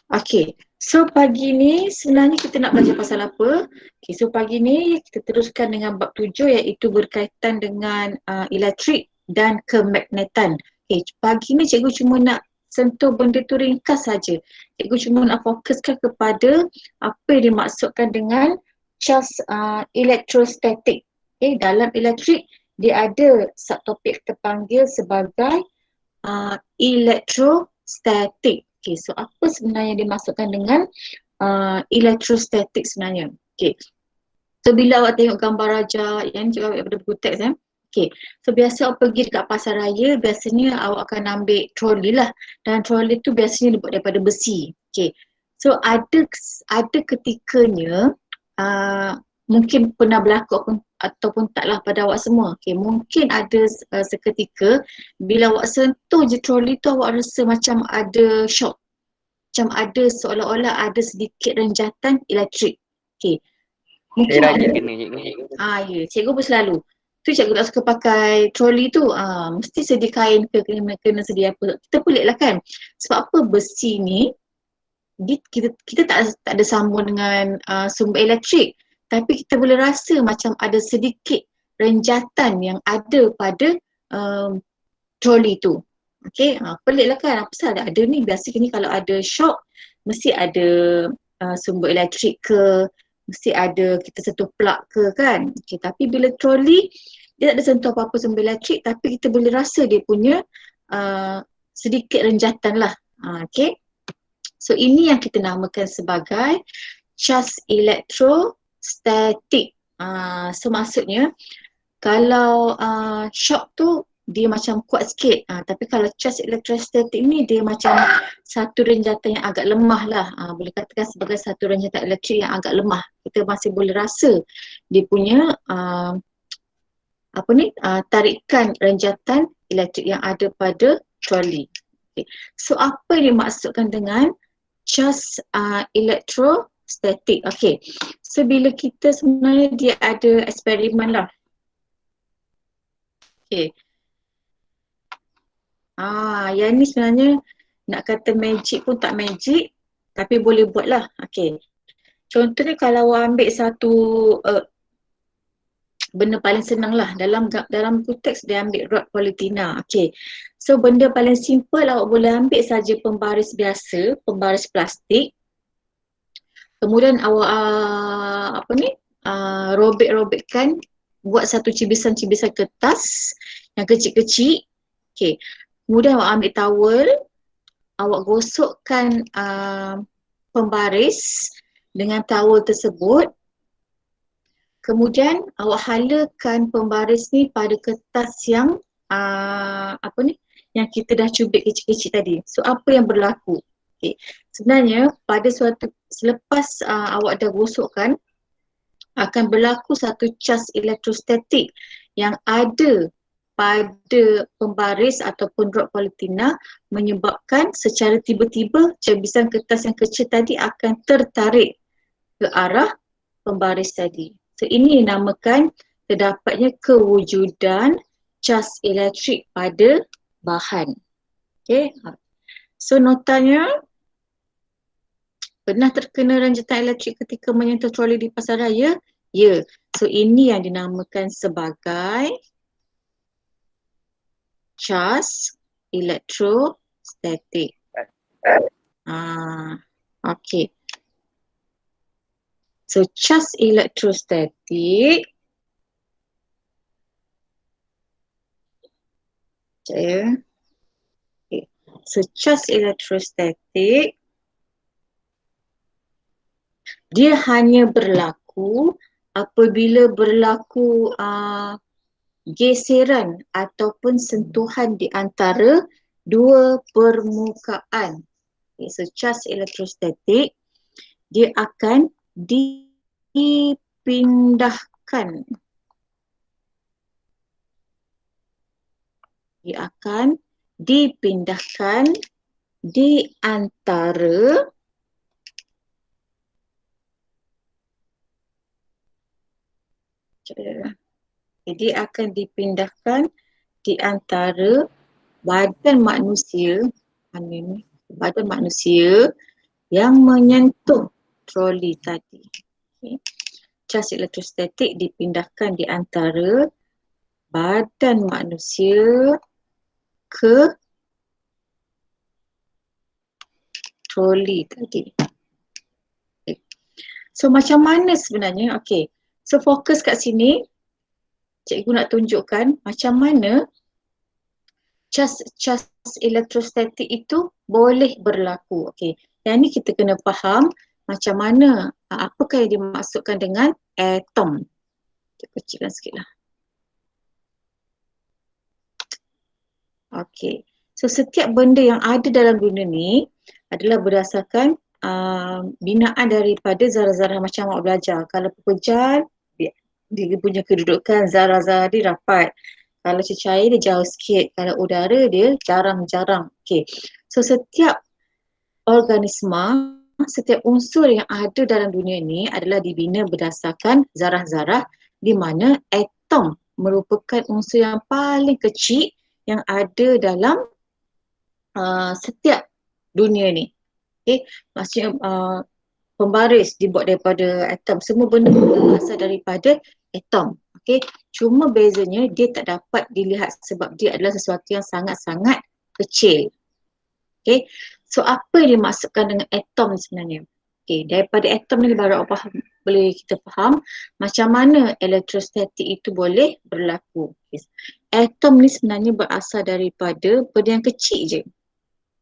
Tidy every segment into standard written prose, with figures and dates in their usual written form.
Okay, so pagi ni sebenarnya kita nak belajar pasal apa? Okay, so pagi ni kita teruskan dengan bab 7 iaitu berkaitan dengan elektrik dan kemagnetan. Okay, pagi ni cikgu cuma nak sentuh benda tu ringkas saja. Cikgu cuma nak fokuskan kepada apa yang dimaksudkan dengan charge electrostatic. Okay, dalam elektrik dia ada subtopik terpanggil sebagai electrostatic. Okay, so apa sebenarnya dimaksudkan dengan electrostatic sebenarnya? Okay, so bila awak tengok gambar raja yang cikgu ambil daripada buku teks okay, so biasa awak pergi dekat pasar raya, biasanya awak akan ambil troli lah, dan troli tu biasanya dibuat daripada besi. Okay, so ada ketikanya mungkin pernah berlaku ataupun taklah pada awak semua. Okay, mungkin ada seketika bila awak sentuh je troli tu awak rasa macam ada shock, macam ada seolah-olah ada sedikit renjatan elektrik. Okay, mungkin Saya rajin kena cikgu. ya, cikgu pun selalu. Tu cikgu tak suka pakai troli tu. Mesti sedia kain ke kena sedia apa. Kita pelik lah kan. Sebab apa besi ni kita tak ada sambung dengan sumber elektrik. Tapi kita boleh rasa macam ada sedikit renjatan yang ada pada troli tu. Okay, pelik lah kan. Apa sahaja ada ni. Biasanya kalau ada shock, mesti ada sumber elektrik ke, mesti ada kita sentuh plug ke kan. Okay, tapi bila troli, dia tak ada sentuh apa-apa sumber elektrik, tapi kita boleh rasa dia punya sedikit renjatan lah. Okay, so ini yang kita namakan sebagai charge electrostatic. So maksudnya kalau shock tu dia macam kuat sikit, tapi kalau charge electrostatic ni dia macam satu renjatan yang agak lemah lah, boleh katakan sebagai satu renjatan elektrik yang agak lemah. Kita masih boleh rasa dia punya tarikan renjatan elektrik yang ada pada troli. Okay. So apa yang dimaksudkan dengan charge electrostatic? Okay, so bila kita sebenarnya dia ada eksperimen lah. Okay. Yang ni sebenarnya nak kata magic pun tak magic, tapi boleh buat lah. Okay. Contohnya kalau awak ambil satu benda paling senang lah, dalam buku teks dia ambil rod politina. Okay. So benda paling simple awak boleh ambil saja pembaris biasa, pembaris plastik. Kemudian awak robek-robekkan, buat satu cibisan-cibisan kertas yang kecil-kecil. Okay. Kemudian awak ambil towel, awak gosokkan pembaris dengan towel tersebut. Kemudian awak halakan pembaris ni pada kertas yang yang kita dah cubit kecil-kecil tadi. So apa yang berlaku? Okay. Sebenarnya selepas awak dah gosokkan, akan berlaku satu charge elektrostatik yang ada pada pembaris ataupun rod politina, menyebabkan secara tiba-tiba cibisan kertas yang kecil tadi akan tertarik ke arah pembaris tadi. So ini dinamakan terdapatnya kewujudan charge elektrik pada bahan. Okay. So notanya, pernah terkena renjatan elektrik ketika menyentuh troli di pasar raya? Ya. So ini yang dinamakan sebagai charge electrostatic. Okay. So charge electrostatic okay. So charge electrostatic dia hanya berlaku apabila berlaku geseran ataupun sentuhan di antara dua permukaan. Okay, so charge electrostatic dia akan dipindahkan. Dia akan dipindahkan di antara badan manusia yang menyentuh troli tadi. Okay. Cas elektrostatik dipindahkan di antara badan manusia ke troli tadi. Okay. So macam mana sebenarnya? Okay. So fokus kat sini, cikgu nak tunjukkan macam mana cas elektrostatik itu boleh berlaku. Okay. Yang ni kita kena faham macam mana, apakah yang dimaksudkan dengan atom. Kita kecilkan sikit lah. Okay. So setiap benda yang ada dalam dunia ni adalah berdasarkan binaan daripada zarah-zarah macam awak belajar. Kalau pekerjaan, dia punya kedudukan zarah-zarah dia rapat. Kalau cecair dia jauh sikit. Kalau udara dia jarang-jarang. Okay. So setiap organisma, setiap unsur yang ada dalam dunia ni adalah dibina berdasarkan zarah-zarah, di mana atom merupakan unsur yang paling kecil yang ada dalam setiap dunia ni. Okay. Maksudnya pembaris dibuat daripada atom. Semua benda berasal daripada atom. Okay. Cuma bezanya dia tak dapat dilihat sebab dia adalah sesuatu yang sangat-sangat kecil. Okay. So apa yang dimaksudkan dengan atom sebenarnya? Okay. Daripada atom ni baru boleh kita faham macam mana elektrostatik itu boleh berlaku. Okay. Atom ni sebenarnya berasal daripada benda yang kecil je.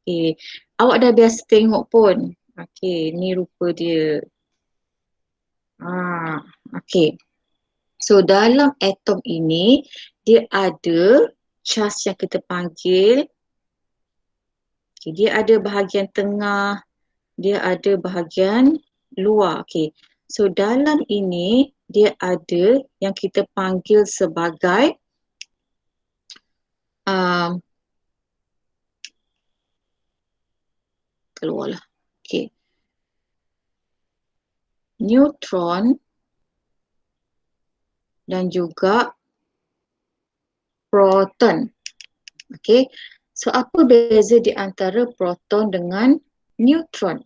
Okay. Awak dah biasa tengok pun. Okay. Ni rupa dia. Okay. So dalam atom ini dia ada cas yang kita panggil. Okay. Dia ada bahagian tengah, dia ada bahagian luar. Okay. So dalam ini dia ada yang kita panggil sebagai keluarlah. Okay. Neutron dan juga proton. Okay. So apa beza di antara proton dengan neutron?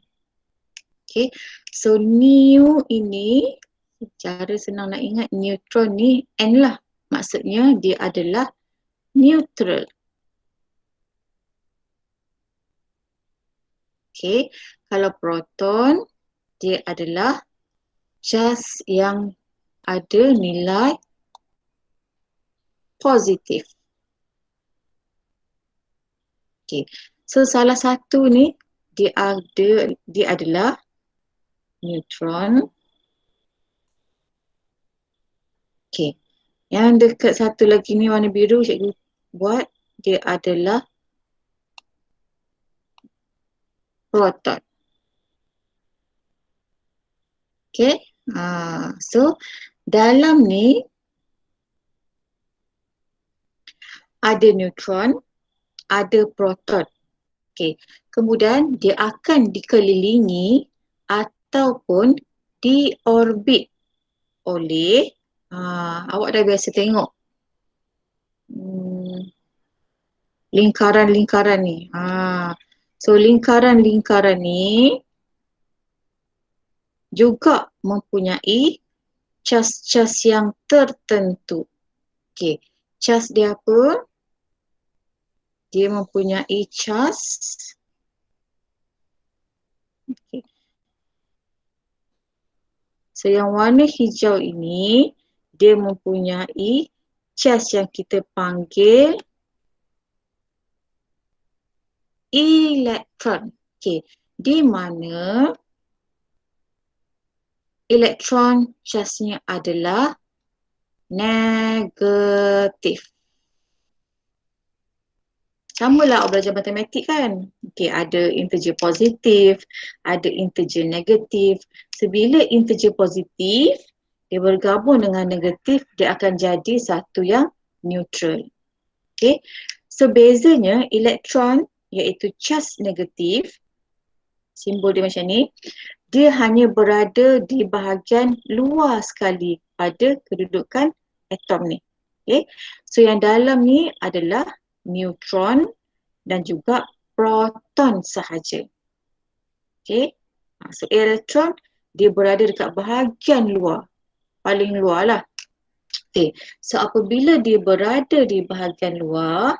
Okay. So neu ini, cara senang nak ingat neutron ni N lah. Maksudnya dia adalah neutral. Okay. Kalau proton, dia adalah cas yang ada nilai positif. Okay. So salah satu ni dia adalah neutron. Okay. Yang dekat satu lagi ni warna biru cikgu buat, dia adalah proton. Okay. So dalam ni ada neutron, ada proton. Okay. Kemudian dia akan dikelilingi ataupun diorbit oleh awak dah biasa tengok lingkaran-lingkaran ni. So lingkaran-lingkaran ni juga mempunyai cas-cas yang tertentu. Okay. Cas dia apa? Dia mempunyai cas. Okay. So yang warna hijau ini dia mempunyai cas yang kita panggil elektron. Okay. Di mana elektron casnya adalah negatif. Sama lah awak belajar matematik kan. Okay, ada integer positif, ada integer negatif. Sebila integer positif, dia bergabung dengan negatif, dia akan jadi satu yang neutral. Okay, so bezanya elektron iaitu cas negatif, simbol dia macam ni, dia hanya berada di bahagian luar sekali pada kedudukan atom ni. Okay, so yang dalam ni adalah neutron dan juga proton sahaja. Okay. So elektron dia berada dekat bahagian luar, paling luar lah. Okay, so apabila dia berada di bahagian luar,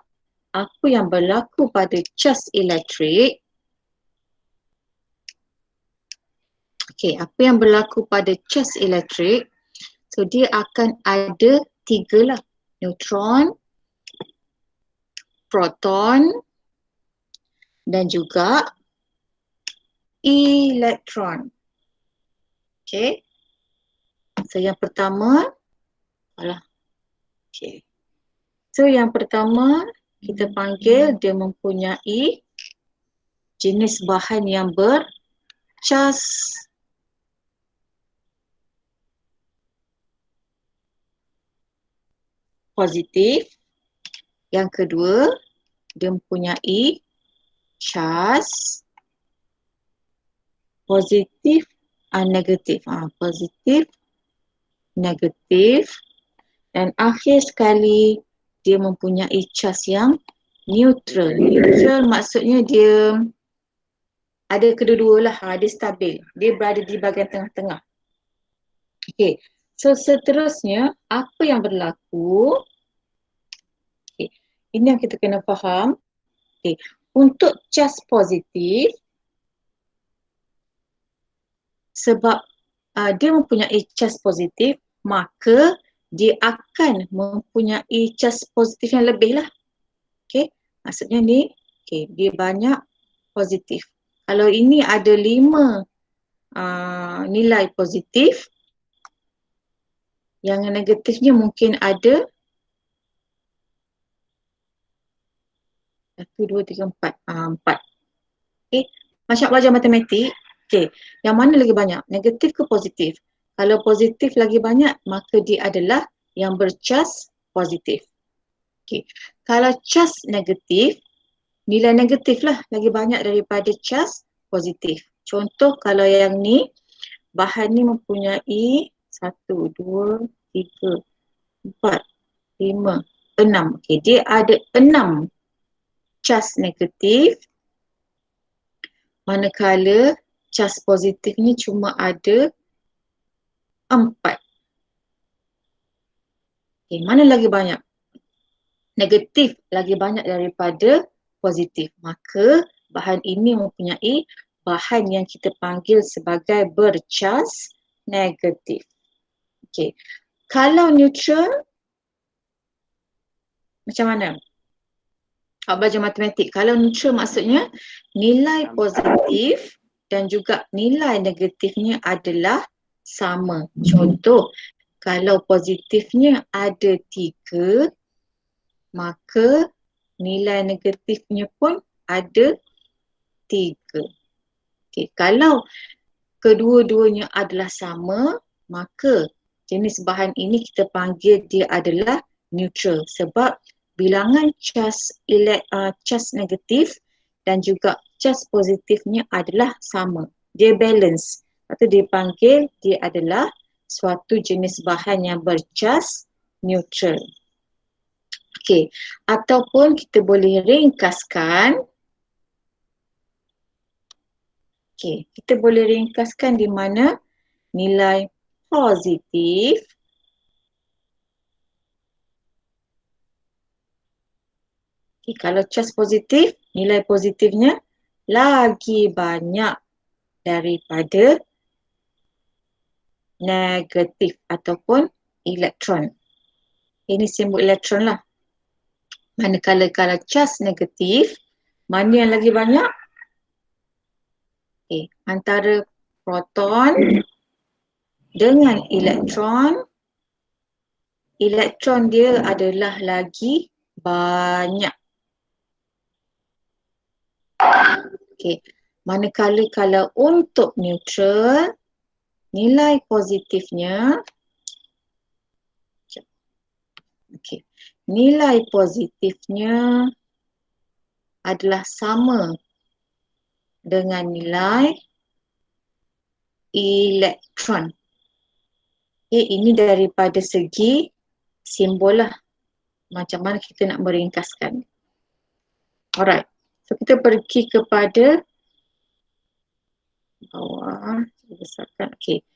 apa yang berlaku pada cas elektrik? Okay, apa yang berlaku pada cas elektrik? So dia akan ada 3 lah, neutron, proton dan juga elektron. Okay, so yang pertama, okay. So yang pertama kita panggil dia mempunyai jenis bahan yang bercas positif. Yang kedua, dia mempunyai cas positif negatif. Positif, negatif. Dan akhir sekali, dia mempunyai cas yang neutral. Neutral maksudnya dia ada kedua-dua lah, dia stabil. Dia berada di bahagian tengah-tengah. Okay, so seterusnya apa yang berlaku? Okay, ini yang kita kena faham. Okay, untuk cas positif, sebab dia mempunyai cas positif, maka dia akan mempunyai cas positif yang lebih lah. Okay, maksudnya ni, okay, dia banyak positif. Kalau ini ada 5 nilai positif, yang negatifnya mungkin ada 1, 2, 3, 4. 4. Okay, macam belajar matematik, okay, yang mana lagi banyak? Negatif ke positif? Kalau positif lagi banyak, maka dia adalah yang bercas positif. Okay, kalau cas negatif, nilai negatif lah lagi banyak daripada cas positif. Contoh kalau yang ni, bahan ni mempunyai 1, 2, 3, 4, 5, 6. Okay, dia ada 6 cas negatif, manakala cas positif ni cuma ada 4. Okay, mana lagi banyak? Negatif lagi banyak daripada positif. Maka bahan ini mempunyai bahan yang kita panggil sebagai bercas negatif. Okay. Kalau neutral, macam mana? Awak belajar matematik. Kalau neutral maksudnya nilai positif dan juga nilai negatifnya adalah sama. Contoh, kalau positifnya ada 3, maka nilai negatifnya pun ada 3. Okay. Kalau kedua-duanya adalah sama, maka jenis bahan ini kita panggil dia adalah neutral. Sebab bilangan cas negatif dan juga cas positifnya adalah sama. Dia balance. Lepas tu dia panggil dia adalah suatu jenis bahan yang bercas neutral. Okey, ataupun kita boleh ringkaskan. Okey, kita boleh ringkaskan di mana nilai positif kalau cas positif, nilai positifnya lagi banyak daripada negatif ataupun elektron. Ini simbol elektron lah. Manakala kalau cas negatif, mana yang lagi banyak? Okay, antara proton dengan elektron, elektron dia adalah lagi banyak. Okay, manakala kalau untuk neutral, nilai positifnya, okay, nilai positifnya adalah sama dengan nilai elektron. Okay, ini daripada segi simbol lah. Macam mana kita nak meringkaskan. Alright. So kita pergi kepada Bawah, besarkan. Okey.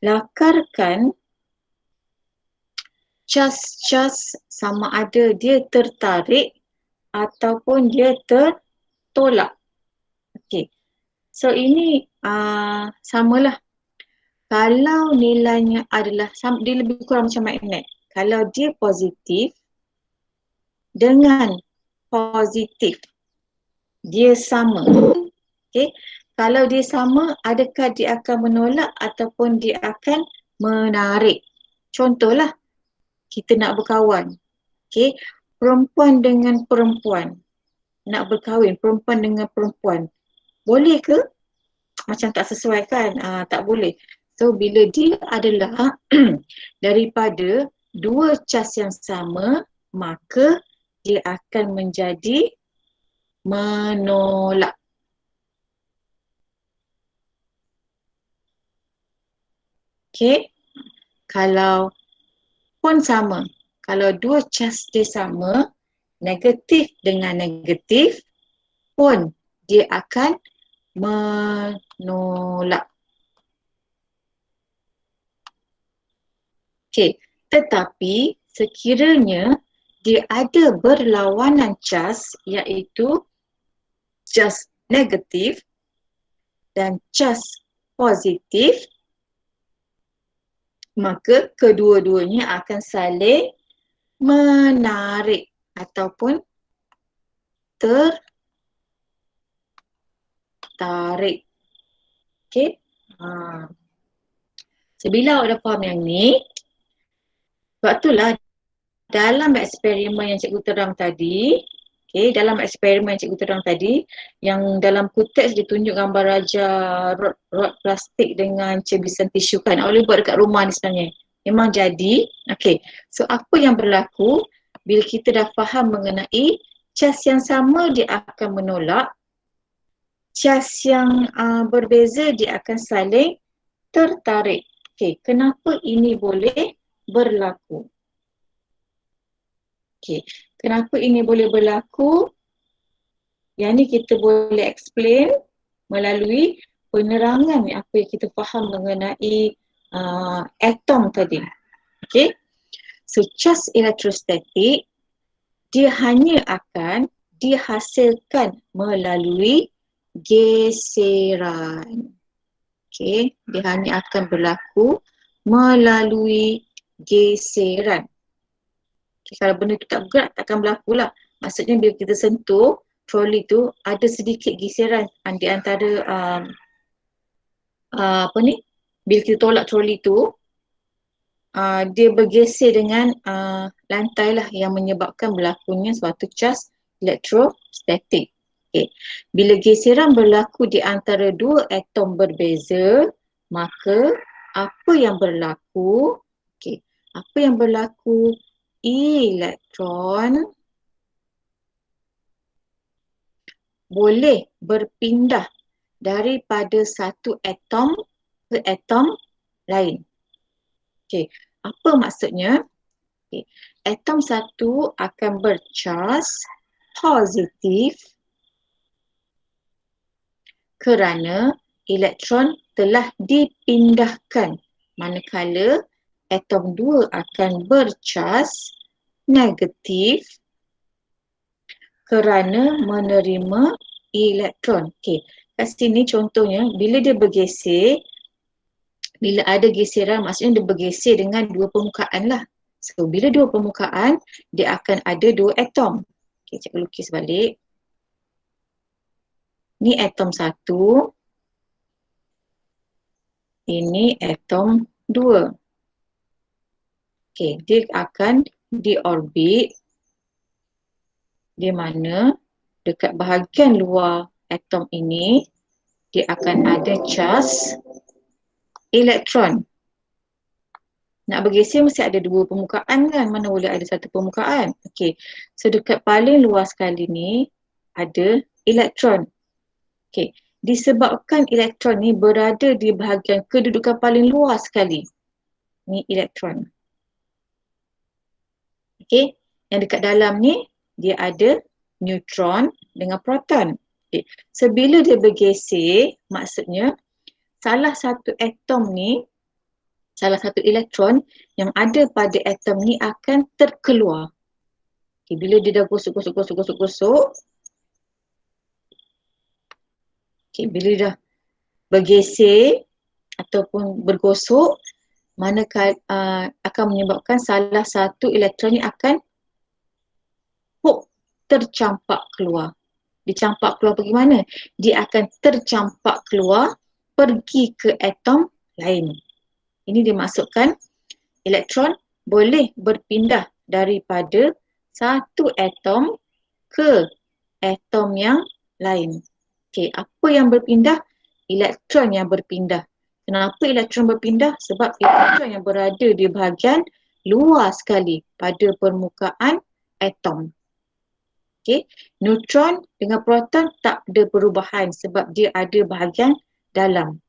Lakarkan cas-cas sama ada dia tertarik ataupun dia tertolak. Okey. So ini samalah. Kalau nilainya adalah dia lebih kurang macam magnet. Kalau dia positif dengan positif, dia sama. Okey. Kalau dia sama, adakah dia akan menolak ataupun dia akan menarik? Contohlah, kita nak berkawan. Okey. Perempuan dengan perempuan. Nak berkahwin, perempuan dengan perempuan. Boleh ke? Macam tak sesuai kan? Tak boleh. So bila dia adalah daripada dua cas yang sama, maka dia akan menjadi menolak. Okey. Kalau pun sama, kalau dua cas dia sama, negatif dengan negatif pun dia akan menolak. Okey, tetapi sekiranya dia ada berlawanan cas, iaitu cas negatif dan cas positif, maka kedua-duanya akan saling menarik ataupun tertarik. Okey. So bila awak dah faham yang ni, sebab itulah dalam eksperimen yang cikgu terang tadi, dalam eksperimen yang cikgu terang tadi, yang dalam kuteks ditunjuk gambar raja rod plastik dengan cebisan tisu kan. Awak boleh buat dekat rumah ni sebenarnya. Memang jadi. Okey. So apa yang berlaku bila kita dah faham mengenai cas yang sama dia akan menolak, cas yang berbeza dia akan saling tertarik. Okey, kenapa ini boleh berlaku? Okey, kenapa ini boleh berlaku? Yang ni kita boleh explain melalui penerangan apa yang kita faham mengenai atom tadi. Okey. So cas elektrostatik dia hanya akan dihasilkan melalui geseran. Okey, dia hanya akan berlaku melalui geseran. Okay, kalau benda tu tak bergerak, takkan berlaku lah. Maksudnya bila kita sentuh troli tu, ada sedikit geseran di antara bila kita tolak troli tu, dia bergeser dengan lantai lah yang menyebabkan berlakunya suatu cas elektrostatik. Okay. Bila geseran berlaku di antara dua atom berbeza, maka apa yang berlaku? Okay. Apa yang berlaku? Elektron boleh berpindah daripada satu atom ke atom lain. Okay. Apa maksudnya? Okay. Atom satu akan bercas positif kerana elektron telah dipindahkan, manakala atom 2 akan bercas negatif kerana menerima elektron. Okey, kat sini contohnya bila dia bergeser, bila ada geseran maksudnya dia bergeser dengan dua permukaan lah. So bila dua permukaan, dia akan ada dua atom. Okey, cikgu lukis balik. Ni atom 1. Ini atom 2. Okey, dia akan diorbit di mana dekat bahagian luar atom ini dia akan ada cas elektron. Nak bergeser mesti ada dua permukaan kan, mana boleh ada satu permukaan. Okey, so dekat paling luar sekali ni ada elektron. Okey, disebabkan elektron ni berada di bahagian kedudukan paling luar sekali. Ni elektron. Okey, yang dekat dalam ni dia ada neutron dengan proton. Okay. So bila dia bergeser, maksudnya salah satu atom ni, salah satu elektron yang ada pada atom ni akan terkeluar. Okay, bila dia dah gosok, okay, bila dia dah bergeser ataupun bergosok, manakala akan menyebabkan salah satu elektron ni akan tercampak keluar. Dicampak keluar pergi mana? Dia akan tercampak keluar pergi ke atom lain. Ini dimaksudkan elektron boleh berpindah daripada satu atom ke atom yang lain. Okey, apa yang berpindah? Elektron yang berpindah. Kenapa elektron berpindah? Sebab elektron yang berada di bahagian luar sekali pada permukaan atom. Okey, neutron dengan proton tak ada perubahan sebab dia ada bahagian dalam.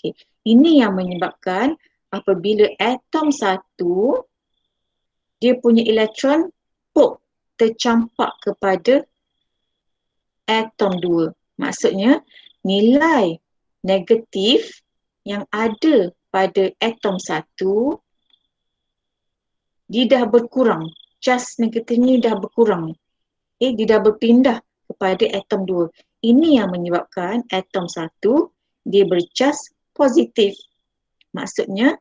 Okey, ini yang menyebabkan apabila atom satu, dia punya elektron tercampak kepada atom dua. Maksudnya nilai negatif yang ada pada atom satu, dia dah berkurang. Charge negatifnya dah berkurang. Dia dah berpindah kepada atom dua. Ini yang menyebabkan atom satu dia bercharge positif. Maksudnya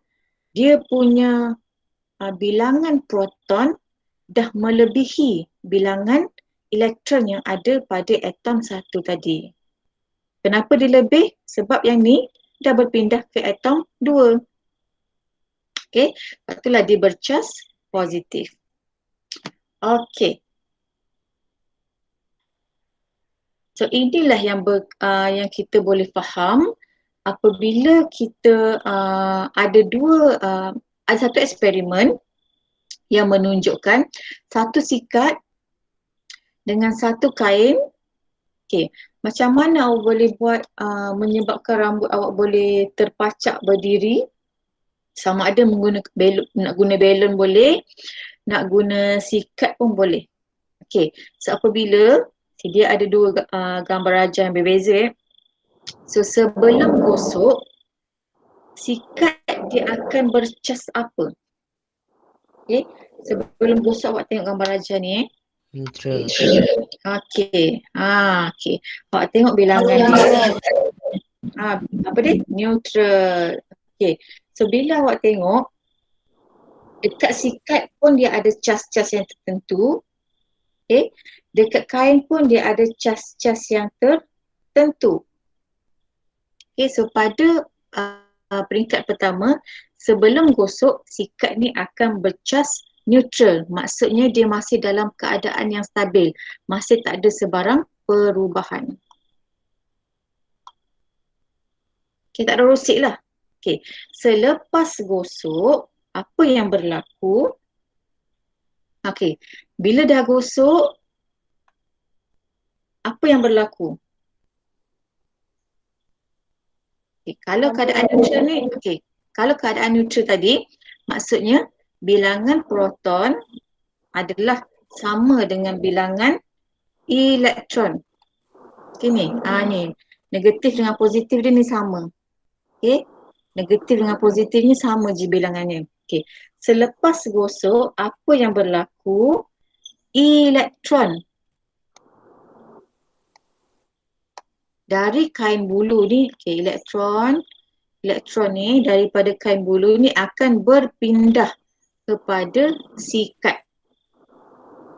dia punya bilangan proton dah melebihi bilangan elektron yang ada pada atom satu tadi. Kenapa dia lebih? Sebab yang ni dah berpindah ke atom dua. Okey, itulah dia bercharge positif. Okey. So inilah yang kita boleh faham apabila kita ada satu eksperimen yang menunjukkan satu sikat dengan satu kain. Okey, macam mana awak boleh buat menyebabkan rambut awak boleh terpacak berdiri? Sama ada menggunakan belon, nak guna belon boleh, nak guna sikat pun boleh. Okey, so apabila dia ada dua gambar raja yang berbeza. So sebelum gosok, sikat dia akan bercas apa? Okey, sebelum gosok awak tengok gambar raja ni. Neutral. Okey. Okey. Awak tengok bilangan dia. Apa dia? Neutral. Okey. So bila awak tengok dekat sikat pun dia ada cas-cas yang tertentu. Okey. Dekat kain pun dia ada cas-cas yang tertentu. Okey, so pada peringkat pertama, sebelum gosok, sikat ni akan bercas neutral. Maksudnya dia masih dalam keadaan yang stabil. Masih tak ada sebarang perubahan. Okay, tak ada rosik lah. Okay, selepas gosok, apa yang berlaku? Okay, bila dah gosok, apa yang berlaku? Okay, kalau keadaan neutral ni, kalau keadaan neutral tadi, maksudnya bilangan proton adalah sama dengan bilangan elektron. Okay ni, ni. Negatif dengan positif dia ni sama. Okay, negatif dengan positifnya sama je bilangannya. Okay, selepas gosok, apa yang berlaku? Elektron dari kain bulu ni, elektron ni daripada kain bulu ni akan berpindah kepada sikat.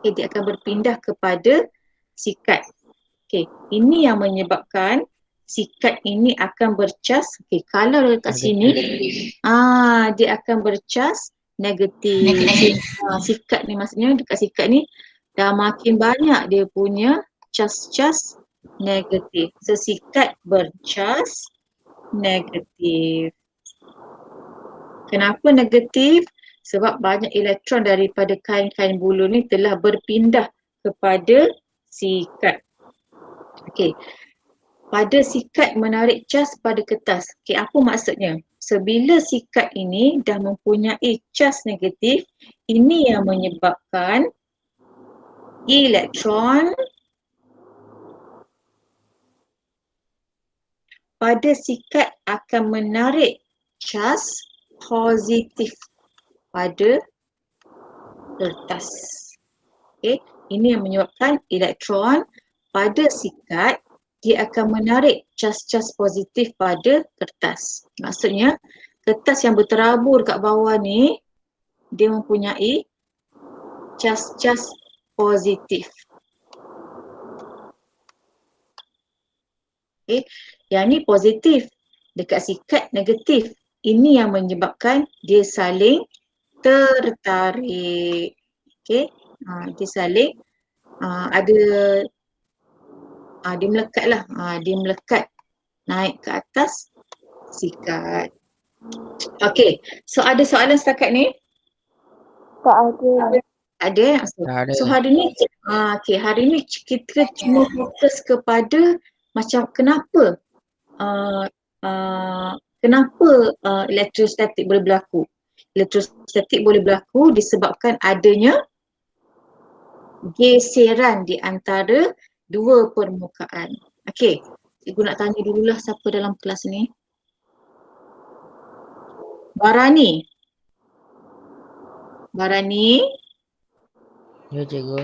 Dia akan berpindah kepada sikat. Ini yang menyebabkan sikat ini akan bercas. Kalau dekat sini, dia akan bercas negatif. Sikat ni maksudnya dekat sikat ni dah makin banyak dia punya cas-cas negatif. So sikat bercas negatif. Kenapa negatif? Sebab banyak elektron daripada kain-kain bulu ni telah berpindah kepada sikat. Pada sikat menarik cas pada kertas. Apa maksudnya? So bila sikat ini dah mempunyai cas negatif, ini yang menyebabkan elektron pada sikat akan menarik cas positif pada kertas. Okay. Ini yang menyebabkan elektron pada sikat dia akan menarik cas-cas positif pada kertas. Maksudnya kertas yang berterabur kat bawah ni dia mempunyai cas-cas positif. Okay. Yang ni positif. Dekat sikat negatif. Ini yang menyebabkan dia saling tertarik. Okay. Dia saling ada dia melekat lah. Dia melekat naik ke atas sikat. Okay. So ada soalan setakat ni? Tak ada. Ada. So hari ni hari ni kita cuma fokus kepada macam kenapa kenapa elektrostatik boleh berlaku. Elektrostatik boleh berlaku disebabkan adanya geseran di antara dua permukaan. Okey, cikgu nak tanya dululah siapa dalam kelas ni. Barani. Ya, cikgu.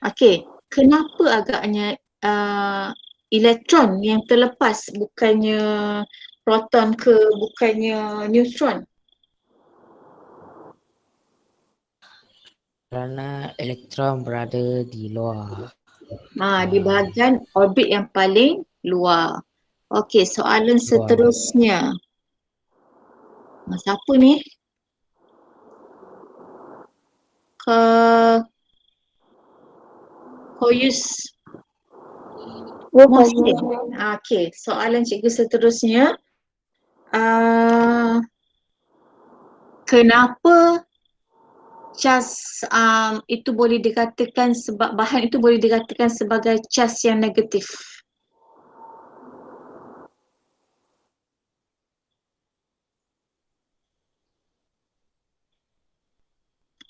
Okey, kenapa agaknya elektron yang terlepas bukannya proton ke bukannya neutron? Kerana elektron berada di luar. Di bahagian orbit yang paling luar. Okey, soalan seterusnya. Siapa ni? Koyus Mohsin. Okey, soalan cikgu seterusnya. Kenapa cas itu boleh dikatakan sebab bahan itu boleh dikatakan sebagai cas yang negatif?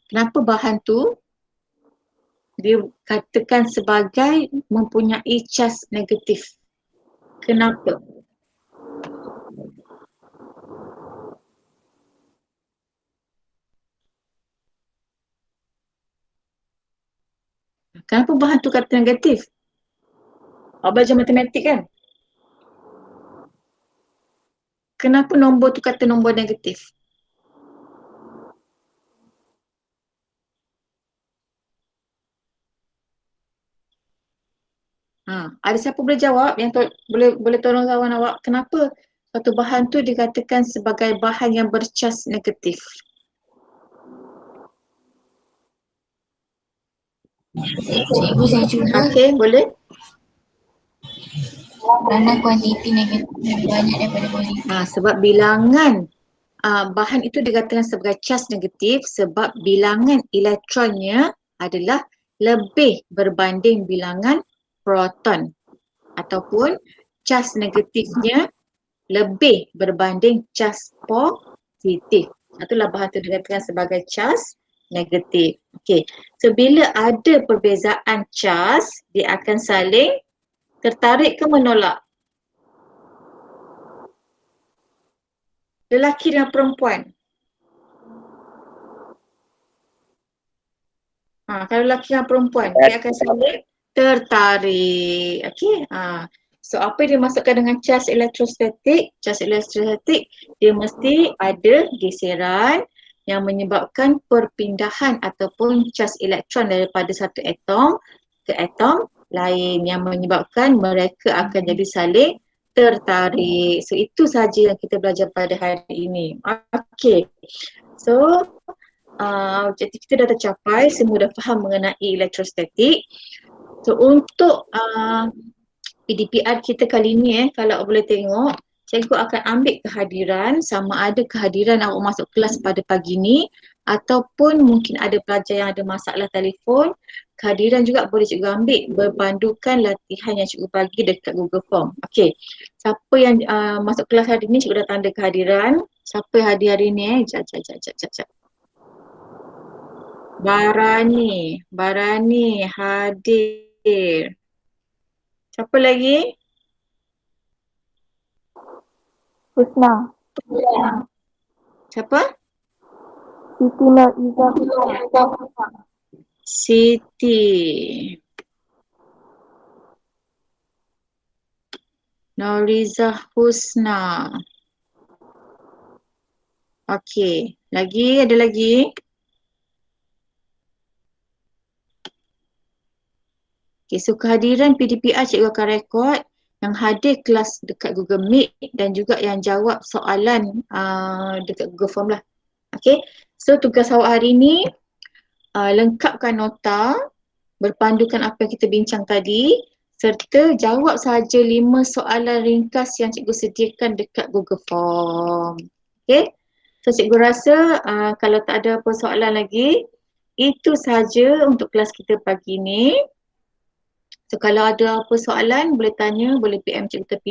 Kenapa bahan tu dikatakan sebagai mempunyai cas negatif? Kenapa? Kenapa bahan tu kata negatif? Awak belajar matematik kan? Kenapa nombor tu kata nombor negatif? Ada siapa boleh jawab yang boleh tolong kawan awak kenapa satu bahan tu dikatakan sebagai bahan yang bercas negatif? Cikgu saya cuba. Okey, boleh? Kerana kuantiti negatif lebih banyak daripada positif. Sebab bilangan bahan itu dikatakan sebagai cas negatif sebab bilangan elektronnya adalah lebih berbanding bilangan proton ataupun cas negatifnya lebih berbanding cas positif. Itulah bahan itu dikatakan sebagai cas negatif. Okey. So bila ada perbezaan cas, dia akan saling tertarik ke menolak? Lelaki dan perempuan. Kalau lelaki dan perempuan, dia akan saling tertarik. Okey. So apa yang dimasukkan dengan cas elektrostatik? Cas elektrostatik dia mesti ada geseran yang menyebabkan perpindahan ataupun cas elektron daripada satu atom ke atom lain yang menyebabkan mereka akan jadi saling tertarik. So itu saja yang kita belajar pada hari ini. Okey. So jadi kita dah tercapai, semua dah faham mengenai elektrostatik. So untuk PDPR kita kali ni kalau boleh tengok, cikgu akan ambil kehadiran, sama ada kehadiran awak masuk kelas pada pagi ni ataupun mungkin ada pelajar yang ada masalah telefon, kehadiran juga boleh cikgu ambil berpandukan latihan yang cikgu bagi dekat Google Form. Okey, siapa yang masuk kelas hari ni cikgu dah tanda kehadiran. Siapa yang hadir hari ni Jap. Barani hadir. Siapa lagi? Husna. Siapa? Siti Nurhaliza Husna. Siti Nurhaliza Husna. Okey, ada lagi? Okey, so kehadiran PDPR cikgu akan rekod yang hadir kelas dekat Google Meet dan juga yang jawab soalan dekat Google Form lah. Okey, so tugas awak hari ni lengkapkan nota berpandukan apa yang kita bincang tadi serta jawab sahaja 5 soalan ringkas yang cikgu sediakan dekat Google Form. Okey, so cikgu rasa kalau tak ada apa soalan lagi, itu sahaja untuk kelas kita pagi ni. So kalau ada apa soalan boleh tanya, boleh PM cikgu tepi.